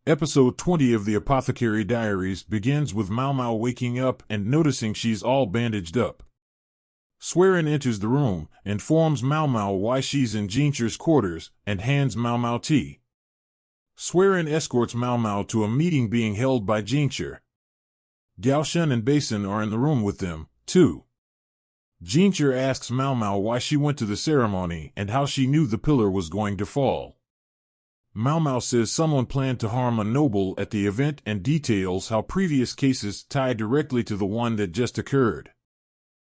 Episode 20 of the Apothecary Diaries begins with Mau Mau waking up and noticing she's all bandaged up. Swearin enters the room, informs Mau Mau why she's in Jincher's quarters, and hands Mau Mau tea. Swearin escorts Mau Mau to a meeting being held by Jincher. Gaoshan and Basin are in the room with them, too. Jincher asks Mau Mau why she went to the ceremony and how she knew the pillar was going to fall. Mau Mau says someone planned to harm a noble at the event and details how previous cases tie directly to the one that just occurred.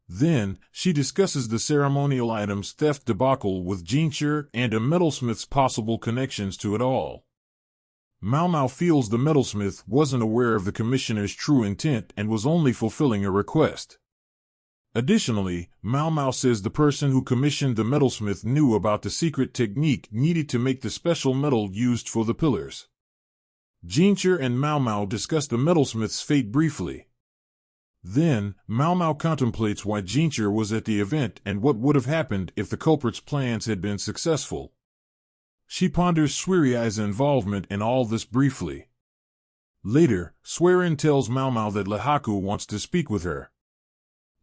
Then, she discusses the ceremonial items theft debacle with Jincher and a metalsmith's possible connections to it all. Mau Mau feels the metalsmith wasn't aware of the commissioner's true intent and was only fulfilling a request. Additionally, Mau Mau says the person who commissioned the metalsmith knew about the secret technique needed to make the special metal used for the pillars. Jincher and Mau Mau discuss the metalsmith's fate briefly. Then, Mau Mau contemplates why Jincher was at the event and what would have happened if the culprit's plans had been successful. She ponders Suirai's involvement in all this briefly. Later, Swearin tells Mau Mau that Lehaku wants to speak with her.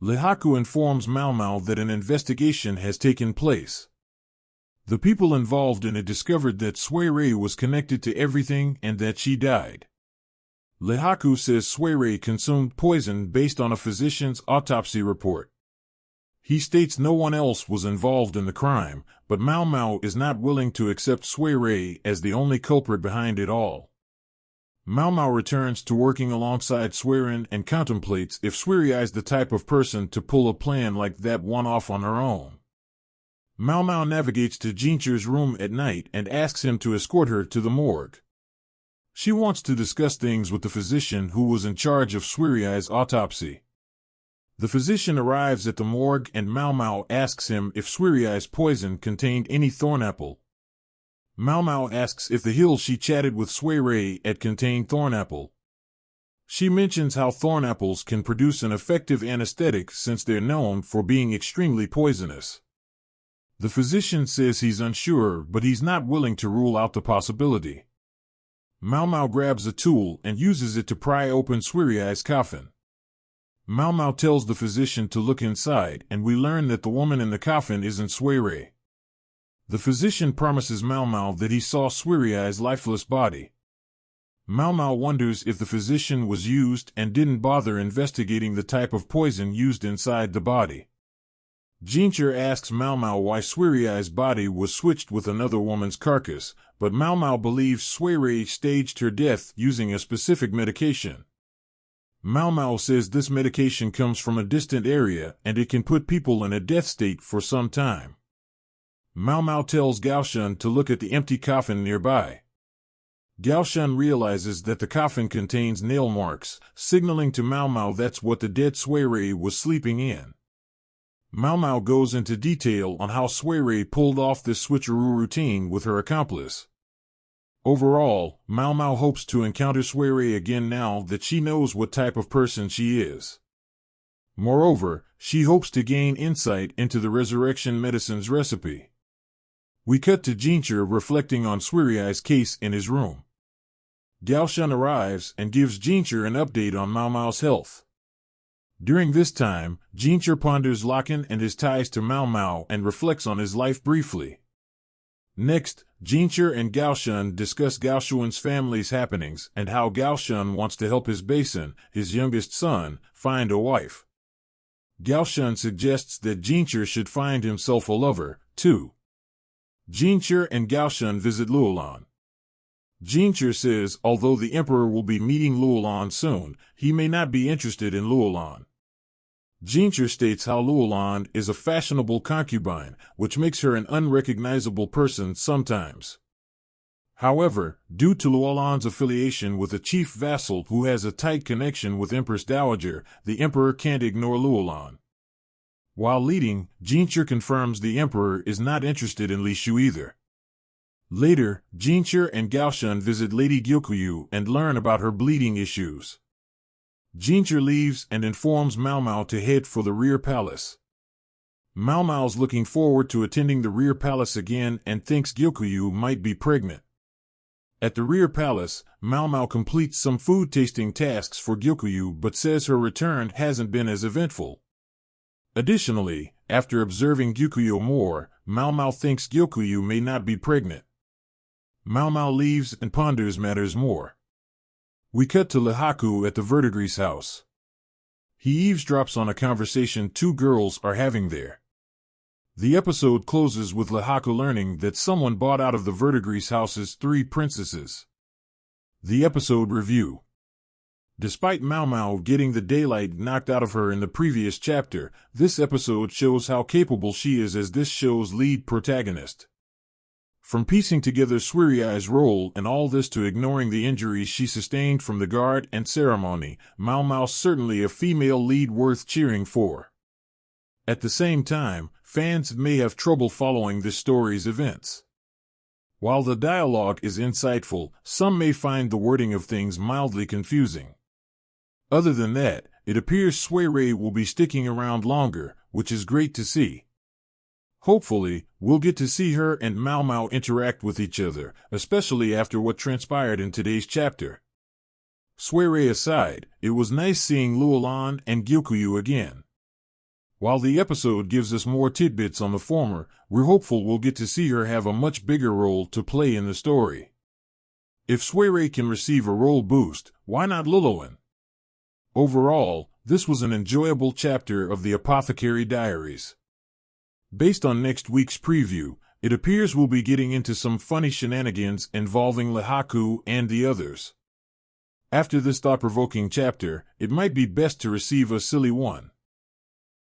Lehaku informs Mau Mau that an investigation has taken place. The people involved in it discovered that Suirai was connected to everything and that she died. Lehaku says Suirai consumed poison based on a physician's autopsy report. He states no one else was involved in the crime, but Mau Mau is not willing to accept Suirai as the only culprit behind it all. Mau Mau returns to working alongside Swearin and contemplates if Suirai's the type of person to pull a plan like that one off on her own. Mau Mau navigates to Jincher's room at night and asks him to escort her to the morgue. She wants to discuss things with the physician who was in charge of Suirai's autopsy. The physician arrives at the morgue and Mau Mau asks him if Suirai's poison contained any thornapple. Mau Mau asks if the hill she chatted with Suirai at contained thornapple. She mentions how thornapples can produce an effective anesthetic since they're known for being extremely poisonous. The physician says he's unsure, but he's not willing to rule out the possibility. Mau Mau grabs a tool and uses it to pry open Suirai's coffin. Mau Mau tells the physician to look inside, and we learn that the woman in the coffin isn't Suirai. The physician promises Mau Mau that he saw Suirai's lifeless body. Mau Mau wonders if the physician was used and didn't bother investigating the type of poison used inside the body. Jincher asks Mau Mau why Suirai's body was switched with another woman's carcass, but Mau Mau believes Suirai staged her death using a specific medication. Mau Mau says this medication comes from a distant area and it can put people in a death state for some time. Mau Mau tells Gaoshan to look at the empty coffin nearby. Gaoshan realizes that the coffin contains nail marks, signaling to Mau Mau that's what the dead Suirai was sleeping in. Mau Mau goes into detail on how Suirai pulled off this switcheroo routine with her accomplice. Overall, Mau Mau hopes to encounter Suirai again now that she knows what type of person she is. Moreover, she hopes to gain insight into the resurrection medicine's recipe. We cut to Jincher reflecting on Suirai's case in his room. Gaoshan arrives and gives Jincher an update on Mau Mau's health. During this time, Jincher ponders Lakan and his ties to Mau Mau and reflects on his life briefly. Next, Jincher and Gaoshan discuss Gaoshuan's family's happenings and how Gaoshan wants to help his Basin, his youngest son, find a wife. Gaoshan suggests that Jincher should find himself a lover, too. Jincher and Gaoshan visit Luolan. Jincher says although the emperor will be meeting Luolan soon, he may not be interested in Luolan. Jincher states how Luolan is a fashionable concubine, which makes her an unrecognizable person sometimes. However, due to Luolan's affiliation with a chief vassal who has a tight connection with Empress Dowager, the emperor can't ignore Luolan. While leading, Jincher confirms the emperor is not interested in Li Shu either. Later, Jincher and Gaoshan visit Lady Gyokuyu and learn about her bleeding issues. Jincher leaves and informs Mau Mau to head for the rear palace. Mau Mau's looking forward to attending the rear palace again and thinks Gyokuyu might be pregnant. At the rear palace, Mao Mao completes some food tasting tasks for Gyukuyu but says her return hasn't been as eventful. Additionally, after observing Gyukuyu more, Mao Mao thinks Gyukuyu may not be pregnant. Mao Mao leaves and ponders matters more. We cut to Lihaku at the Verdigris house. He eavesdrops on a conversation two girls are having there. The episode closes with Lihaku learning that someone bought out of the Verdigris house's 3 princesses. The episode review. Despite Mao Mao getting the daylight knocked out of her in the previous chapter, this episode shows how capable she is as this show's lead protagonist. From piecing together Suirai's role and all this to ignoring the injuries she sustained from the guard and ceremony, Mao Mao's certainly a female lead worth cheering for. At the same time, fans may have trouble following this story's events. While the dialogue is insightful, some may find the wording of things mildly confusing. Other than that, it appears Suirai will be sticking around longer, which is great to see. Hopefully, we'll get to see her and Mao Mao interact with each other, especially after what transpired in today's chapter. Suirai aside, it was nice seeing Luolan and Gyukuyu again. While the episode gives us more tidbits on the former, we're hopeful we'll get to see her have a much bigger role to play in the story. If Suirai can receive a role boost, why not Luolan? Overall, this was an enjoyable chapter of the Apothecary Diaries. Based on next week's preview, it appears we'll be getting into some funny shenanigans involving Lihaku and the others. After this thought-provoking chapter, it might be best to receive a silly one.